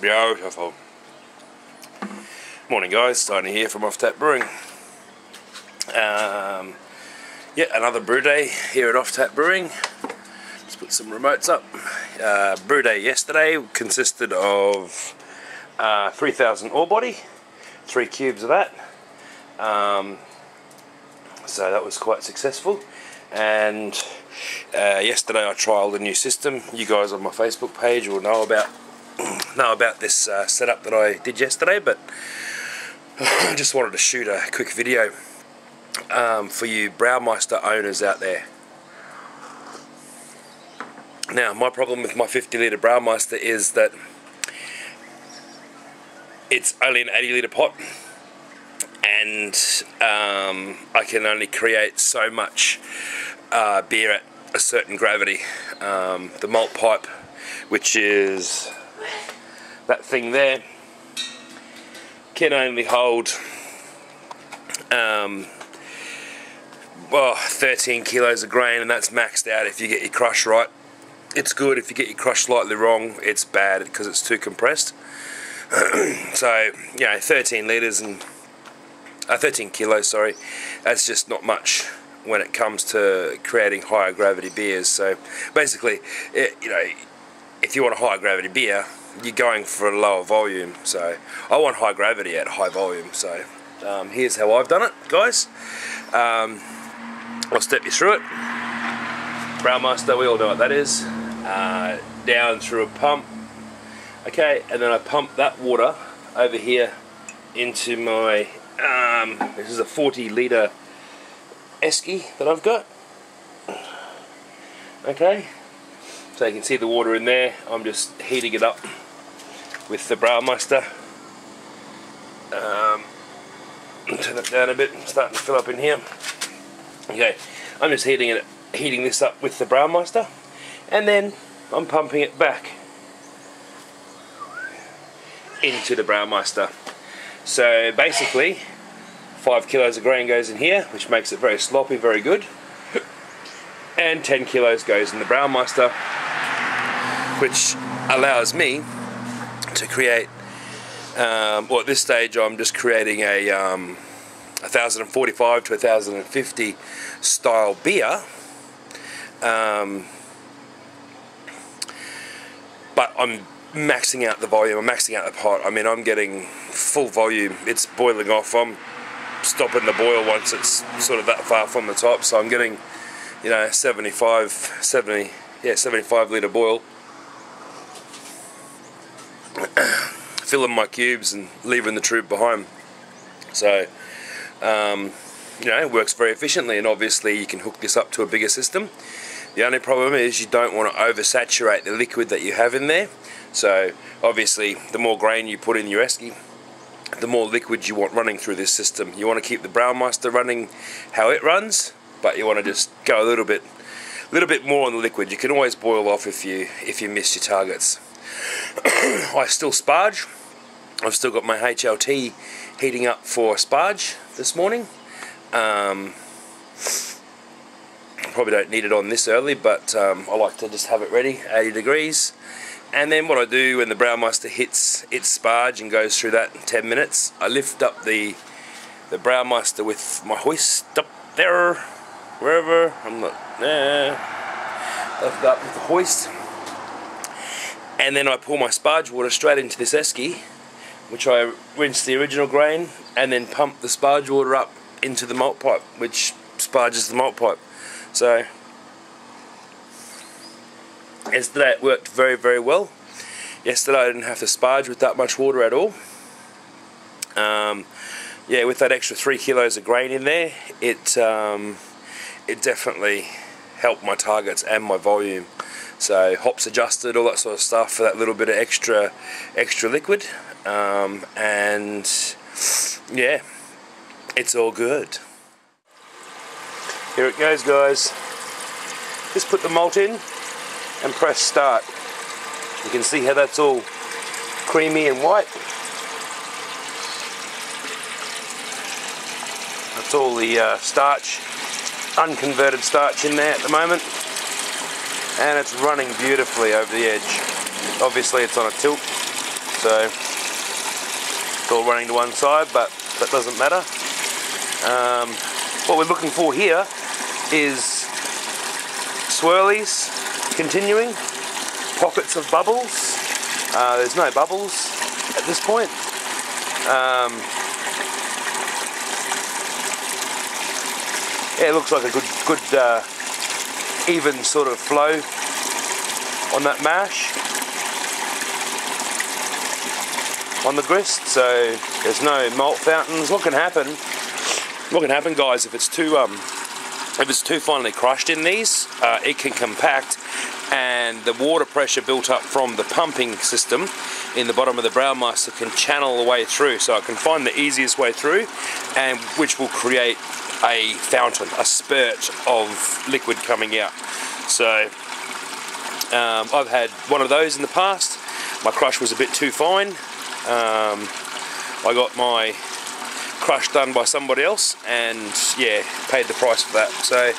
Beautiful. Morning guys, Tony here from Offtap Brewing. Yeah, another brew day here at Offtap Brewing. Let's put some remotes up. Brew day yesterday consisted of 3,000 ore body, 3 cubes of that. So that was quite successful. And yesterday I trialled a new system. You guys on my Facebook page will know about this setup that I did yesterday, but I just wanted to shoot a quick video for you Brewmeister owners out there. Now, my problem with my 50 litre Brewmeister is that it's only an 80 litre pot, and I can only create so much beer at a certain gravity. The malt pipe, which is that thing there, can only hold 13 kilos of grain, and that's maxed out if you get your crush right. It's good. If you get your crush slightly wrong, it's bad because it's too compressed. So, you know, 13 litres and 13 kilos, sorry, that's just not much when it comes to creating higher gravity beers. So basically, you know, if you want a higher gravity beer, you're going for a lower volume. So I want high gravity at high volume. So here's how I've done it, guys. I'll step you through it. Brewmeister, we all know what that is. Down through a pump. Okay, and then I pump that water over here into my, this is a 40 litre esky that I've got. Okay, so you can see the water in there. I'm just heating it up with the Brewmeister. Turn it down a bit, it's starting to fill up in here. Okay, I'm just heating this up with the Brewmeister, and then I'm pumping it back into the Brewmeister. So basically 5 kilos of grain goes in here, which makes it very sloppy, very good, and 10 kilos goes in the Brewmeister, which allows me to create, well, at this stage I'm just creating a 1045 to 1050 style beer, but I'm maxing out the volume, I'm maxing out the pot. I mean, I'm getting full volume, it's boiling off, I'm stopping the boil once it's sort of that far from the top, so I'm getting, you know, 75 litre boil, filling my cubes and leaving the tube behind. So you know, it works very efficiently, and obviously you can hook this up to a bigger system. The only problem is you don't want to oversaturate the liquid that you have in there. So obviously the more grain you put in your esky, the more liquid you want running through this system. You want to keep the Brewmeister running how it runs, but you want to just go a little bit more on the liquid. You can always boil off if you miss your targets. I still sparge. I've still got my HLT heating up for sparge this morning. Probably don't need it on this early, but I like to just have it ready, 80 degrees. And then what I do when the Brewmeister hits its sparge and goes through that in 10 minutes, I lift up the Brewmeister with my hoist up there, wherever, I'm not there, lift up with the hoist, and then I pour my sparge water straight into this esky, which I rinse the original grain, and then pump the sparge water up into the malt pipe, which sparges the malt pipe. So yesterday it worked very, very well. Yesterday I didn't have to sparge with that much water at all. Yeah, with that extra 3 kilos of grain in there, it definitely helped my targets and my volume. So hops adjusted, all that sort of stuff for that little bit of extra liquid, and yeah, it's all good. Here it goes, guys. Just put the malt in and press start. You can see how that's all creamy and white. That's all the starch, unconverted starch in there at the moment, and it's running beautifully over the edge. Obviously it's on a tilt, So it's all running to one side, but that doesn't matter. What we're looking for here is swirlies continuing, pockets of bubbles. There's no bubbles at this point. Yeah, it looks like a good even sort of flow on that mash, on the grist. So there's no malt fountains. What can happen, guys, if it's too finely crushed in these, it can compact, and the water pressure built up from the pumping system in the bottom of the Brewmaster can channel the way through, so it can find the easiest way through, and which will create a fountain, a spurt of liquid coming out. So I've had one of those in the past. My crush was a bit too fine. I got my crush done by somebody else, and yeah, paid the price for that. So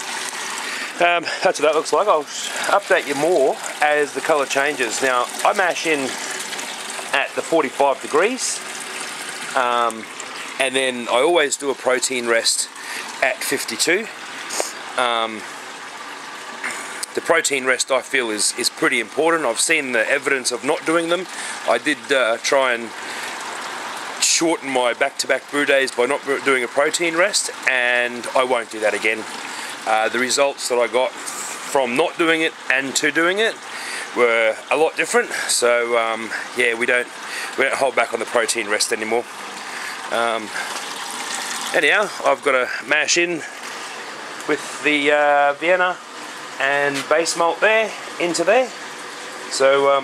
that's what that looks like. I'll update you more as the colour changes. Now, I mash in at the 45 degrees, and then I always do a protein rest at 52. The protein rest, I feel, is pretty important. I've seen the evidence of not doing them. I did try and shorten my back-to-back brew days by not doing a protein rest, and I won't do that again. The results that I got from not doing it and to doing it were a lot different. So yeah, we don't hold back on the protein rest anymore. Anyhow, I've got to mash in with the Vienna and base malt there into there. So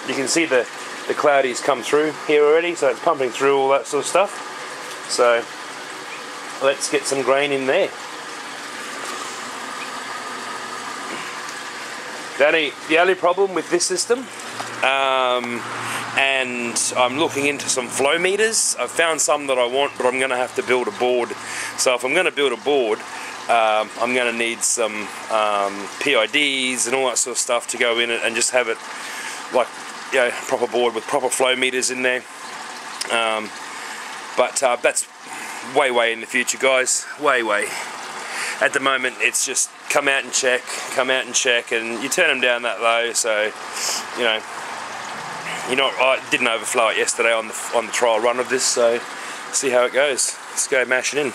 you can see the cloudies come through here already, so it's pumping through all that sort of stuff. So let's get some grain in there. The only problem with this system, and I'm looking into some flow meters. I've found some that I want, but I'm going to have to build a board. So if I'm going to build a board, I'm going to need some PIDs and all that sort of stuff to go in it, and just have it like, you know, proper board with proper flow meters in there. But that's way in the future, guys. Way. At the moment, it's just come out and check, and you turn them down that low, so you know. I didn't overflow it yesterday on the trial run of this, so see how it goes. Let's go mash it in.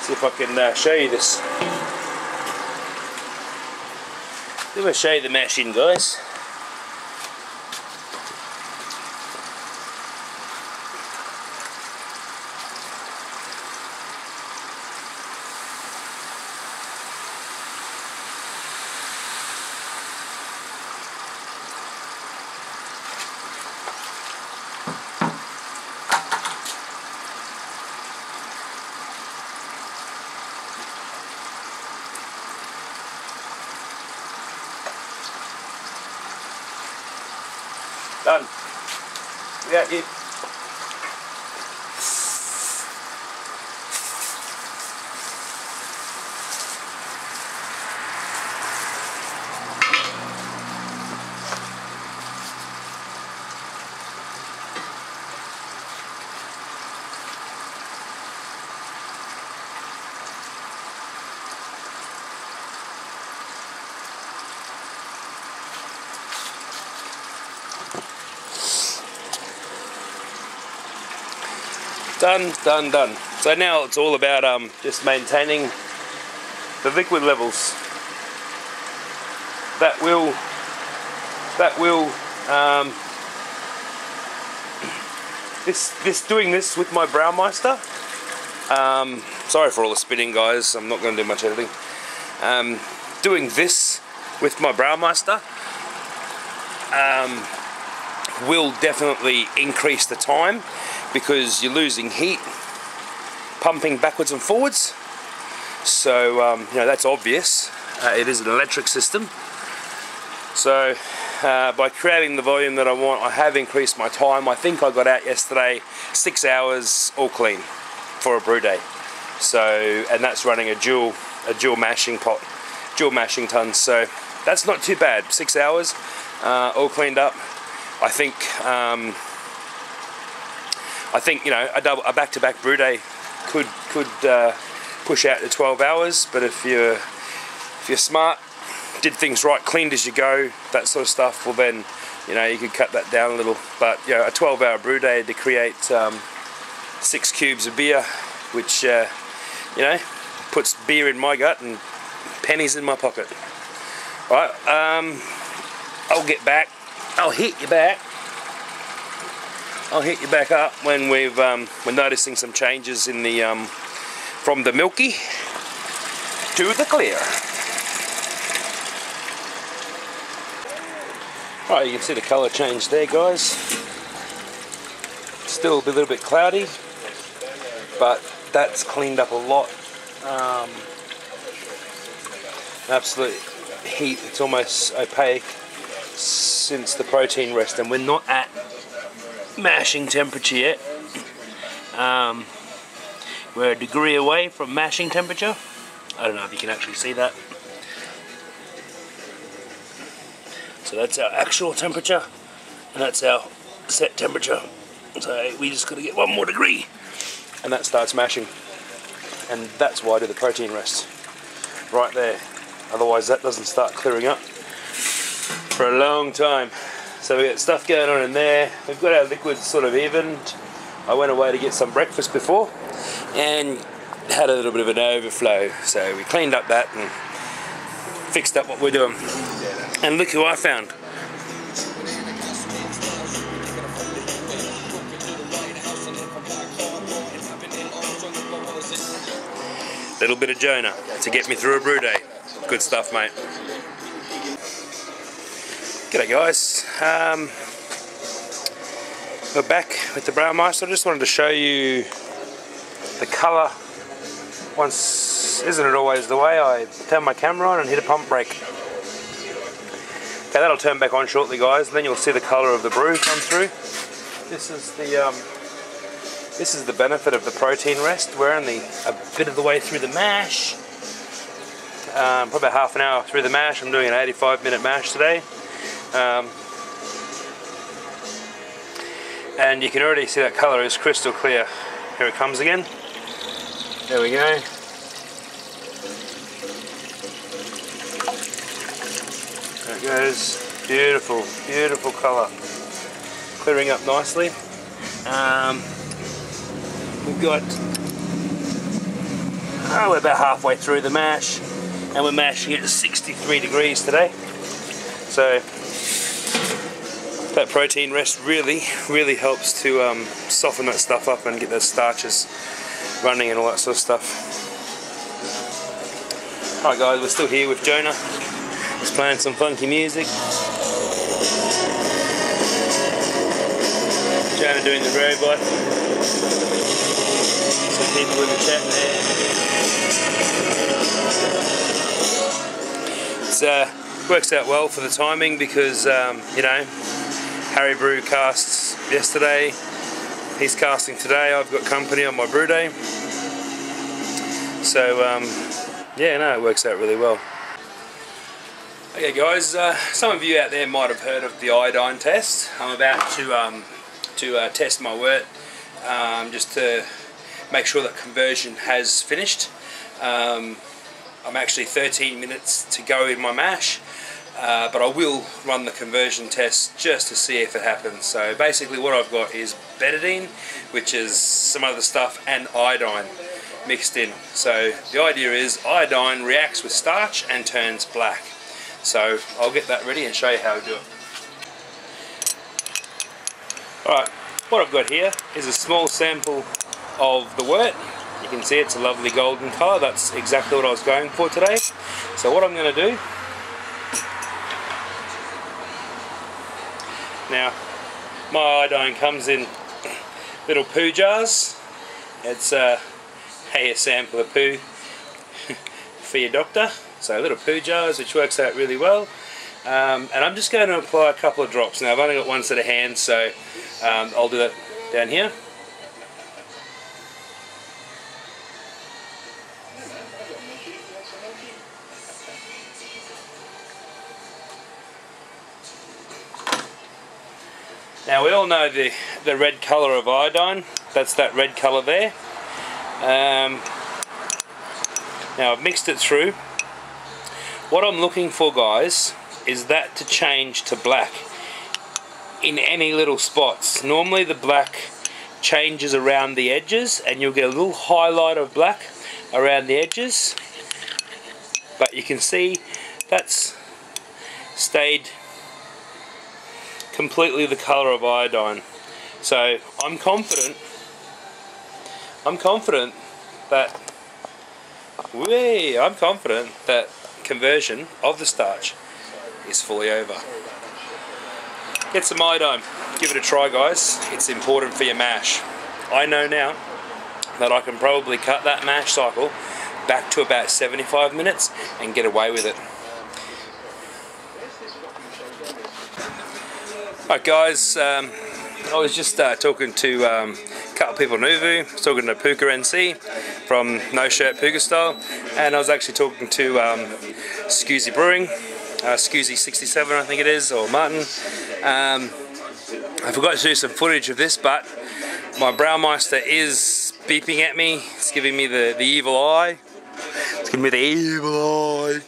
See if I can show you this. I'm going to show you the mash in, guys. Done. Without you. Done. So now it's all about just maintaining the liquid levels. That will doing this with my Brewmaster. Sorry for all the spitting, guys. I'm not going to do much editing. Doing this with my Brewmaster will definitely increase the time, because you're losing heat pumping backwards and forwards. So you know, that's obvious. It is an electric system. So by creating the volume that I want, I have increased my time. I think I got out yesterday 6 hours all clean for a brew day. So, and that's running a dual mashing pot, dual mashing tons. So that's not too bad. 6 hours all cleaned up. I think you know, a back-to-back brew day could push out to 12 hours. But if you're smart, did things right, cleaned as you go, that sort of stuff, well then, you know, you could cut that down a little. But you know, a 12-hour brew day to create 6 cubes of beer, which you know, puts beer in my gut and pennies in my pocket. Right, I'll get back. I'll hit you back up when we're noticing some changes in the from the milky to the clear. Right, you can see the colour change there, guys. Still a little bit cloudy, but that's cleaned up a lot. Absolute heat, it's almost opaque since the protein rest, and we're not at mashing temperature yet. We're a degree away from mashing temperature. I don't know if you can actually see that. So that's our actual temperature, and that's our set temperature. So we just got to get 1 more degree, and that starts mashing. And that's why I do the protein rest right there. Otherwise that doesn't start clearing up for a long time. So we got stuff going on in there. We've got our liquids sort of evened. I went away to get some breakfast before and had a little bit of an overflow. So we cleaned up that and fixed up what we're doing. And look who I found. Little bit of Jona to get me through a brew day. Good stuff, mate. G'day guys. We're back with the Brewmeister. I just wanted to show you the colour. Once, isn't it always the way? I turn my camera on and hit a pump brake. Okay, that'll turn back on shortly, guys, and then you'll see the colour of the brew come through. This is the benefit of the protein rest. We're only a bit of the way through the mash. Probably about half an hour through the mash. I'm doing an 85-minute mash today. And you can already see that colour is crystal clear. Here it comes again. There we go. There it goes. Beautiful, beautiful colour. Clearing up nicely. We've got, we're about halfway through the mash, and we're mashing it at 63 degrees today. So that protein rest really helps to soften that stuff up and get those starches running and all that sort of stuff. Alright guys, we're still here with Jona. He's playing some funky music. Jona doing the robot. Some people in the chat there. It works out well for the timing because, you know, Harry Brew casts yesterday, he's casting today, I've got company on my brew day. So, yeah, no, it works out really well. Okay guys, some of you out there might have heard of the iodine test. I'm about to test my wort, just to make sure that conversion has finished. I'm actually 13 minutes to go in my mash, but I will run the conversion test just to see if it happens. So basically what I've got is betadine, which is some other stuff, and iodine mixed in. So the idea is iodine reacts with starch and turns black. So I'll get that ready and show you how we do it. Alright, what I've got here is a small sample of the wort. You can see it's a lovely golden colour. That's exactly what I was going for today. So what I'm going to do now, my iodine comes in little poo jars. It's hey, a sample of poo for your doctor. So little poo jars, which works out really well. And I'm just going to apply a couple of drops. Now I've only got one set of hands, so I'll do that down here. Now we all know the red colour of iodine. That's that red colour there. Now I've mixed it through. What I'm looking for, guys, is that to change to black in any little spots. Normally the black changes around the edges and you'll get a little highlight of black around the edges, but you can see that's stayed completely the colour of iodine. So I'm confident that conversion of the starch is fully over. Get some iodine, give it a try, guys. It's important for your mash. I know now that I can probably cut that mash cycle back to about 75 minutes and get away with it. Alright guys, I was just talking to a couple of people in Uvu. I was talking to Puka NC from No Shirt Puka Style, and I was actually talking to Seaweed Brewing, Seaweed 67 I think it is, or Martin. I forgot to do some footage of this, but my Brewmeister is beeping at me. It's giving me the evil eye. It's giving me the evil eye.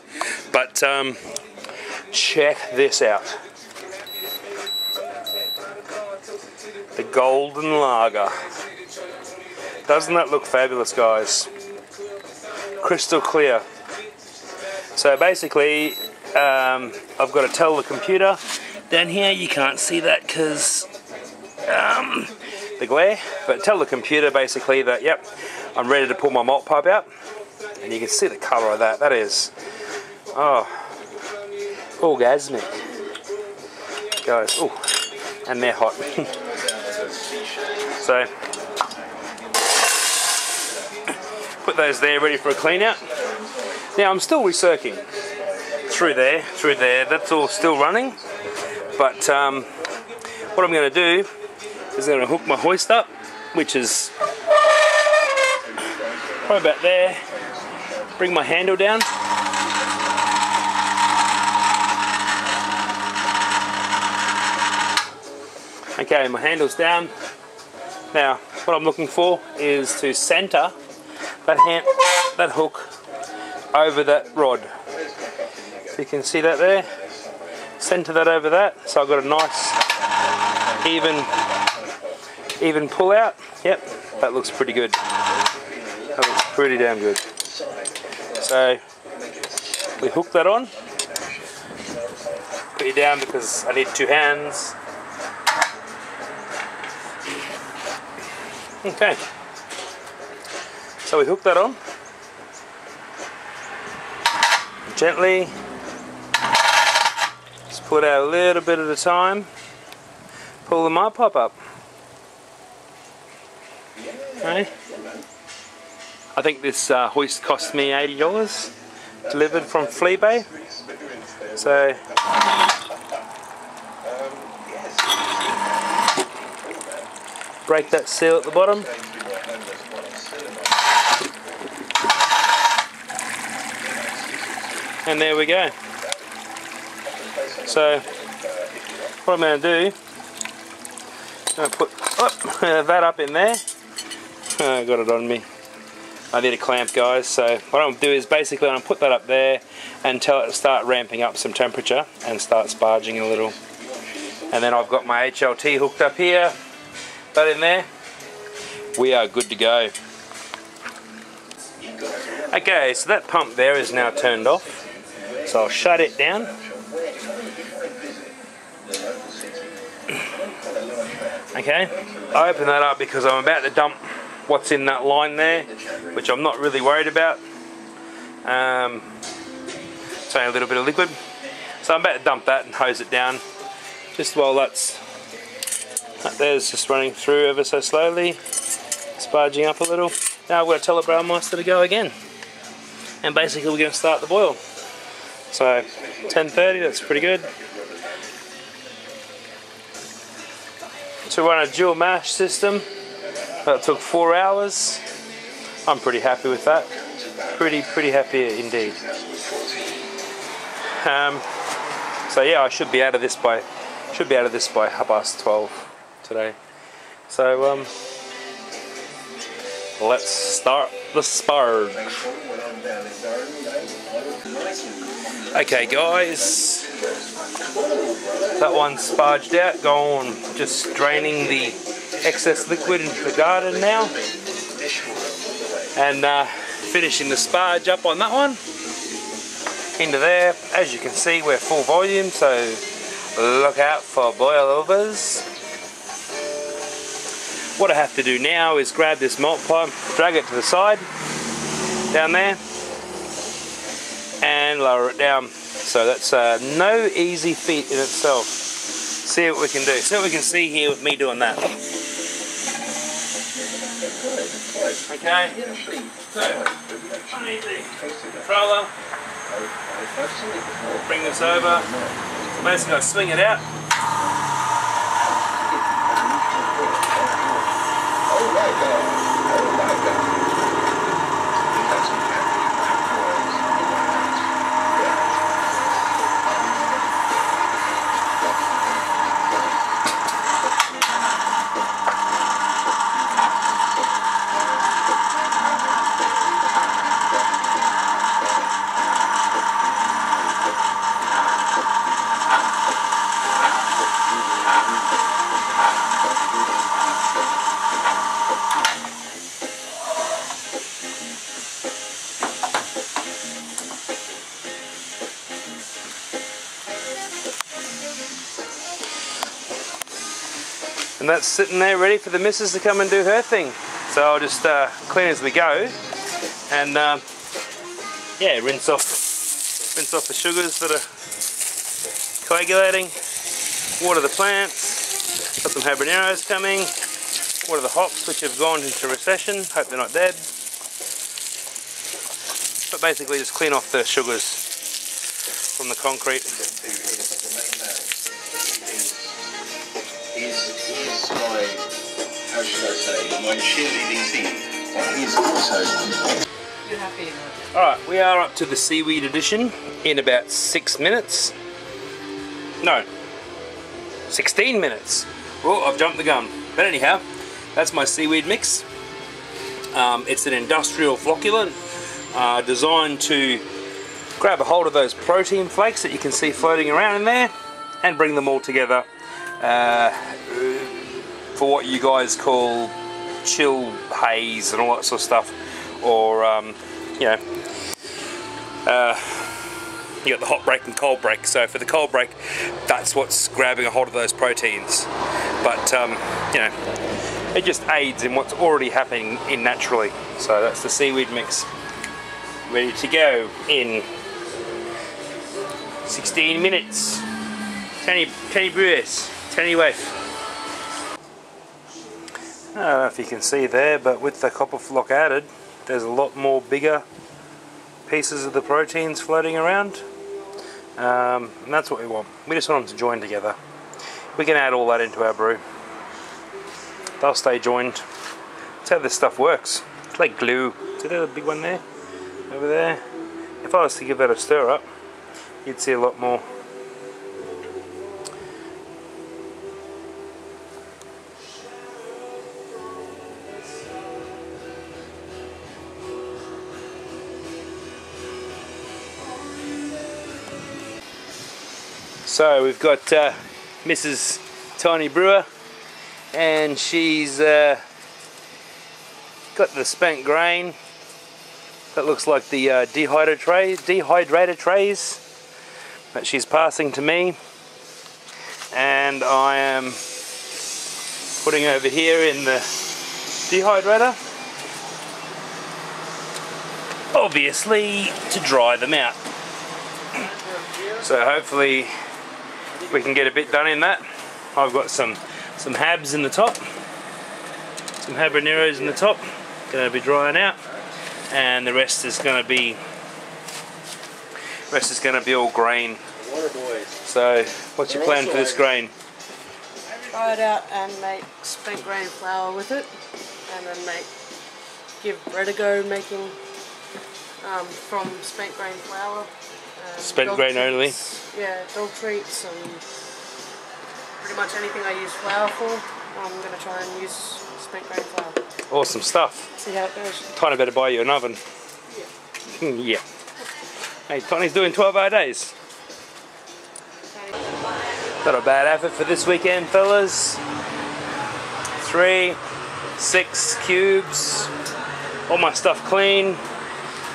But check this out. The golden lager. Doesn't that look fabulous, guys? Crystal clear. So basically, I've got to tell the computer down here, you can't see that because the glare, but tell the computer basically that, yep, I'm ready to pull my malt pipe out, and you can see the colour of that. That is, oh, orgasmic, guys. Oh, and they're hot. So put those there ready for a clean out. Now I'm still recircling through there. That's all still running. But what I'm going to do is I'm going to hook my hoist up, which is probably about there. Bring my handle down. Okay, my handle's down. Now, what I'm looking for is to center that hook over that rod. So you can see that there. Center that over that. So I've got a nice even pull out. Yep, that looks pretty good. That looks pretty damn good. So we hook that on. Put you down because I need 2 hands. Okay, so we hook that on gently, just pull it out a little bit at a time, pull the malt pipe up. Okay, I think this hoist cost me $80 delivered from Fleabay. So break that seal at the bottom. And there we go. So what I'm going to do, I'm going to put that up in there. I got it on me. I need a clamp, guys. So what I'm going to do is basically I'm going to put that up there until it start ramping up some temperature and start sparging a little. And then I've got my HLT hooked up here. That in there, we are good to go. Okay, so that pump there is now turned off, so I'll shut it down. Okay, I open that up because I'm about to dump what's in that line there, which I'm not really worried about. It's only a little bit of liquid, so I'm about to dump that and hose it down just while that there's just running through ever so slowly, sparging up a little. Now I've got to tell the Brewmeister to go again, and basically we're going to start the boil. So 10:30, that's pretty good. To run a dual mash system, that took 4 hours. I'm pretty happy with that. Pretty happy indeed. So yeah, I should be out of this by 12:30. today. So let's start the sparge. Okay guys, that one's sparged out, gone, just draining the excess liquid into the garden now, and finishing the sparge up on that one into there. As you can see, we're full volume, so look out for boilovers. What I have to do now is grab this malt pipe, drag it to the side down there, and lower it down. So that's no easy feat in itself. See what we can do. See what we can see here with me doing that. Okay. So I need the controller. Bring this over. So basically I swing it out. And that's sitting there ready for the missus to come and do her thing. So I'll just clean as we go, and yeah, rinse off the sugars that are coagulating, water the plants, got some habaneros coming, water the hops which have gone into recession, hope they're not dead. But basically just clean off the sugars from the concrete. He's my, how should I say, my cheerleading team, but he's also... You're happy. Alright, we are up to the Seaweed edition in about 6 minutes. No, 16 minutes. Oh, I've jumped the gun. But anyhow, that's my Seaweed mix. It's an industrial flocculant designed to grab a hold of those protein flakes that you can see floating around in there and bring them all together for what you guys call chill haze and all that sort of stuff, or you know, you got the hot break and cold break. So for the cold break, that's what's grabbing a hold of those proteins, but you know, it just aids in what's already happening in naturally. So that's the Seaweed mix, ready to go in 16 minutes. 10 brewers, 10 waif. I don't know if you can see there, but with the copper flock added, there's a lot more bigger pieces of the proteins floating around, and that's what we want. We just want them to join together. We can add all that into our brew. They'll stay joined. That's how this stuff works. It's like glue. See that big one there? Over there? If I was to give that a stir up, you'd see a lot more. So we've got Mrs. Tiny Brewer, and she's got the spent grain that looks like the dehydrator trays that she's passing to me, and I am putting over here in the dehydrator, obviously to dry them out. So hopefully we can get a bit done in that. I've got some habs in the top, some habaneros in the top, going to be drying out, and the rest is going to be all grain. So what's your plan for this grain? Dry it out and make spent grain flour with it, and then give bread a go making from spent grain flour. Spent grain only? Yeah, dog treats and pretty much anything I use flour for. I'm going to try and use spent grain flour. Awesome stuff. See how it goes. Tiny better buy you an oven. Yeah. Yeah. Hey, Tiny's doing 12-hour days. Not a bad effort for this weekend, fellas. 3, 6 cubes. All my stuff clean.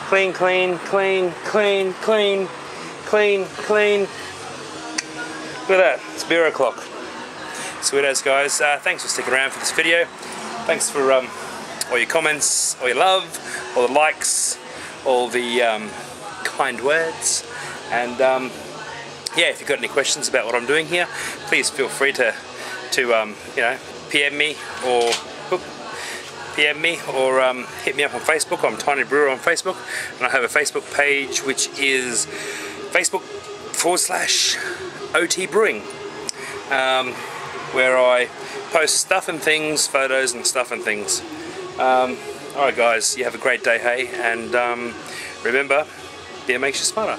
Clean, clean, clean, clean, clean, clean, clean. Look at that, it's beer o'clock. Sweet as, guys. Thanks for sticking around for this video. Thanks for all your comments, all your love, all the likes, all the kind words. And yeah, if you've got any questions about what I'm doing here, please feel free to you know, PM me or hit me up on Facebook. I'm Tiny Brewer on Facebook, and I have a Facebook page which is Facebook.com/OT Brewing, where I post stuff and things, photos and stuff and things. Alright guys, you have a great day, hey, and remember, beer makes you smarter.